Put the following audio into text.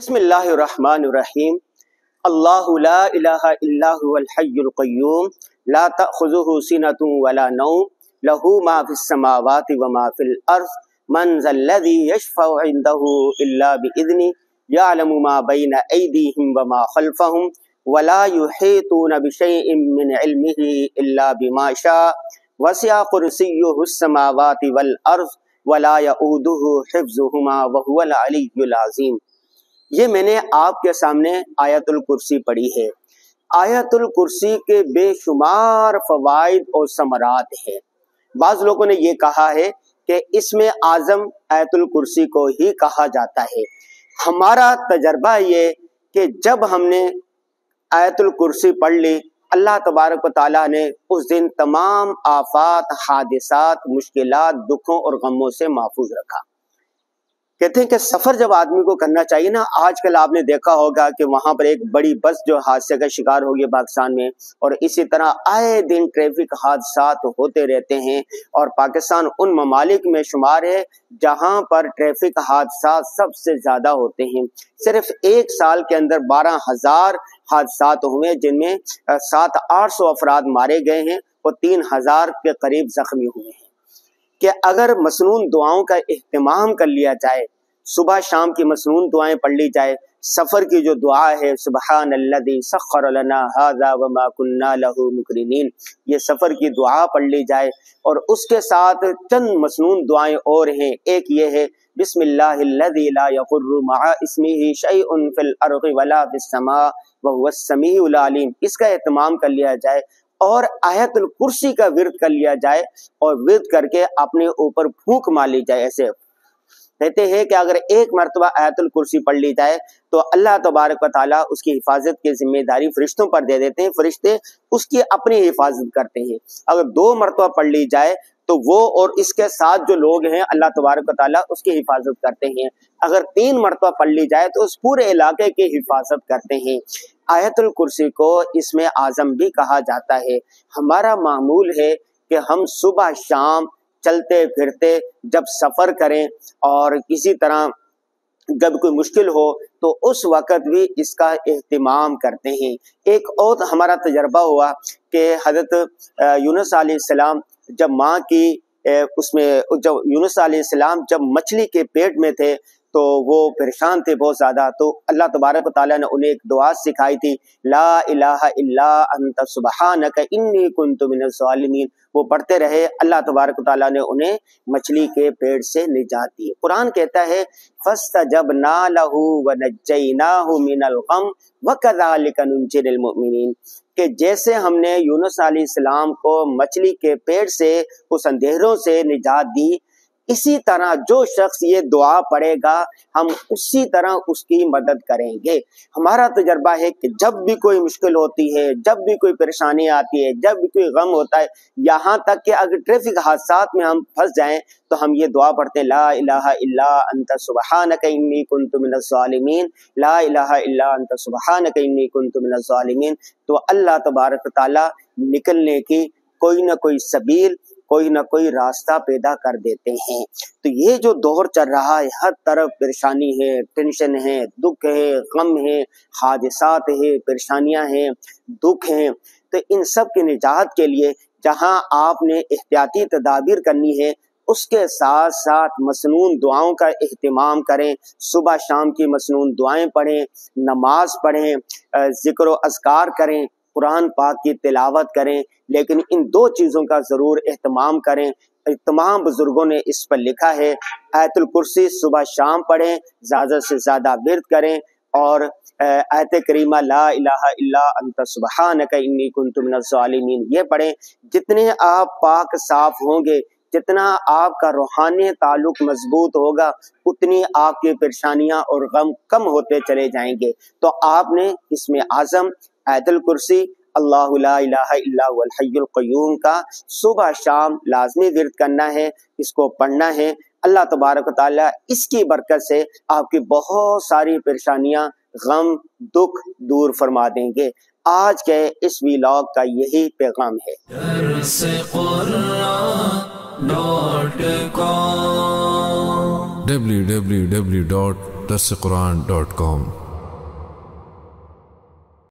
بسم اللہ الرحمن الرحیم۔ اللہ لا الہ الا هو الحی القیوم لا تأخذہ سنۃ ولا نوم لہ ما فی السماوات وما فی الارض من ذا الذی یشفع عندہ الا بإذنہ یعلم ما بین ایدیہم وما خلفہم ولا یحیطون بشیء من علمہ الا بما شاء وسع کرسیہ السماوات والارض ولا یؤودہ حفظہما وہو العلی العظیم۔ یہ میں نے آپ کے سامنے آیت الکرسی پڑھی ہے۔ آیت الکرسی کے بے شمار فوائد اور ثمرات ہیں۔ بعض لوگوں نے یہ کہا ہے کہ اس میں اعظم آیت الکرسی کو ہی کہا جاتا ہے۔ ہمارا تجربہ یہ کہ جب ہم نے آیت الکرسی پڑھ لی، اللہ تبارک و تعالیٰ نے اس دن تمام آفات، حادثات، مشکلات، دکھوں اور غموں سے محفوظ رکھا۔ کہتے ہیں کہ سفر جب آدمی کو کرنا چاہیے نا، آج کل آپ نے دیکھا ہوگا کہ وہاں پر ایک بڑی بس جو حادثے کا شکار ہو گئی پاکستان میں، اور اسی طرح آئے دن ٹریفک حادثات ہوتے رہتے ہیں، اور پاکستان ان ممالک میں شمار ہے جہاں پر ٹریفک حادثات سب سے زیادہ ہوتے ہیں۔ صرف ایک سال کے اندر 12,000 حادثات ہوئے، جن میں 700-800 افراد مارے گئے ہیں اور 3,000 کے قریب زخمی ہوئے ہیں۔ کہ اگر مسنون دعاؤں کا اہتمام کر لیا جائے، صبح شام کی مسنون دعائیں پڑھ لی جائے، سفر کی جو دعا ہے سبحان الذی سخر لنا ھذا وما کنا لہ مقرنین، یہ سفر کی دعا پڑھ لی جائے، اور اس کے ساتھ چند مسنون دعائیں اور ہیں۔ ایک یہ ہے بسم اللہ الذی لا یضر مع اسمہ شیء فی الارض ولا فی السماء وہو السمیع العلیم، اس کا اہتمام کر لیا جائے، اور آیت الکرسی کا ورد کر لیا جائے، اور ورد کر کے اپنے اوپر پھونک مار لی جائے۔ ایسے کہتے ہیں کہ اگر ایک مرتبہ آیت الکرسی پڑھ لی جائے تو اللہ تبارک و تعالیٰ اس کی حفاظت کی ذمہ داری فرشتوں پر دے دیتے ہیں، فرشتے اس کی اپنی حفاظت کرتے ہیں۔ اگر 2 مرتبہ پڑھ لی جائے تو وہ اور اس کے ساتھ جو لوگ ہیں اللہ تبارک و تعالیٰ اس کی حفاظت کرتے ہیں۔ اگر 3 مرتبہ پڑھ لی جائے تو اس پورے علاقے کی حفاظت کرتے ہیں۔ آیت الکرسی کو اس میں اعظم بھی کہا جاتا ہے۔ ہمارا معمول ہے کہ ہم صبح شام چلتے پھرتے جب سفر کریں اور کسی طرح جب کوئی مشکل ہو تو اس وقت بھی اس کا اہتمام کرتے ہیں۔ ایک اور ہمارا تجربہ ہوا کہ حضرت یونس علیہ السلام جب ماں کی جب یونس علیہ السلام جب مچھلی کے پیٹ میں تھے تو وہ پریشان تھے بہت زیادہ، تو اللہ تبارک و تعالیٰ نے انہیں ایک دعا سکھائی تھی، لا الہ الا انت سبحانک انی کنت من الظالمین۔ وہ پڑھتے رہے، اللہ تبارک و تعالیٰ نے انہیں مچھلی کے پیٹ سے نجات دی۔ قرآن کہتا ہے فاستجبنا لہ ونجیناہ من الغم وکذالک ننجی المؤمنین، کہ جیسے ہم نے یونس علیہ السلام کو مچھلی کے پیٹ سے اس اندھیروں سے نجات دی، اسی طرح جو شخص یہ دعا پڑھے گا ہم اسی طرح اس کی مدد کریں گے۔ ہمارا تجربہ ہے کہ جب بھی کوئی مشکل ہوتی ہے، جب بھی کوئی پریشانی آتی ہے، جب بھی کوئی غم ہوتا ہے، یہاں تک کہ اگر ٹریفک حادثات میں ہم پھنس جائیں تو ہم یہ دعا پڑھتے ہیں، لا الہ الا انت سبحانک انی کنت من الظالمین، لا الہ الا انت سبحانک انی کنت من الظالمین۔ تو اللہ تبارک تعالیٰ نکلنے کی کوئی نہ کوئی سبیل، کوئی نہ کوئی راستہ پیدا کر دیتے ہیں۔ تو یہ جو دور چل رہا ہے، ہر طرف پریشانی ہے، ٹینشن ہے، دکھ ہے، غم ہے، حادثات ہے، پریشانیاں ہیں، دکھ ہیں، تو ان سب کی نجات کے لیے جہاں آپ نے احتیاطی تدابیر کرنی ہے، اس کے ساتھ ساتھ مسنون دعاؤں کا اہتمام کریں۔ صبح شام کی مسنون دعائیں پڑھیں، نماز پڑھیں، ذکر و اذکار کریں، قرآن پاک کی تلاوت کریں، لیکن ان 2 چیزوں کا ضرور اہتمام کریں۔ تمام بزرگوں نے اس پر لکھا ہے، آیت الکرسی صبح شام پڑھیں، زیادہ سے زیادہ ورد کریں، اور آیت کریمہ لا الہ الا انت سبحانک انی کنت من الظالمین یہ پڑھیں۔ جتنے آپ پاک صاف ہوں گے، جتنا آپ کا روحانی تعلق مضبوط ہوگا، اتنی آپ کی پریشانیاں اور غم کم ہوتے چلے جائیں گے۔ تو آپ نے اس میں اعظم آیت الکرسی، اللہ لا الہ الا هو الحی القیوم کا صبح شام لازمی ورد کرنا ہے، اس کو پڑھنا ہے۔ اللہ تبارک و تعالیٰ اس کی برکت سے آپ کی بہت ساری پریشانیاں، غم، دکھ دور فرما دیں گے۔ آج کے اس ویلاگ کا یہی پیغام ہے۔ www www.darsequran.com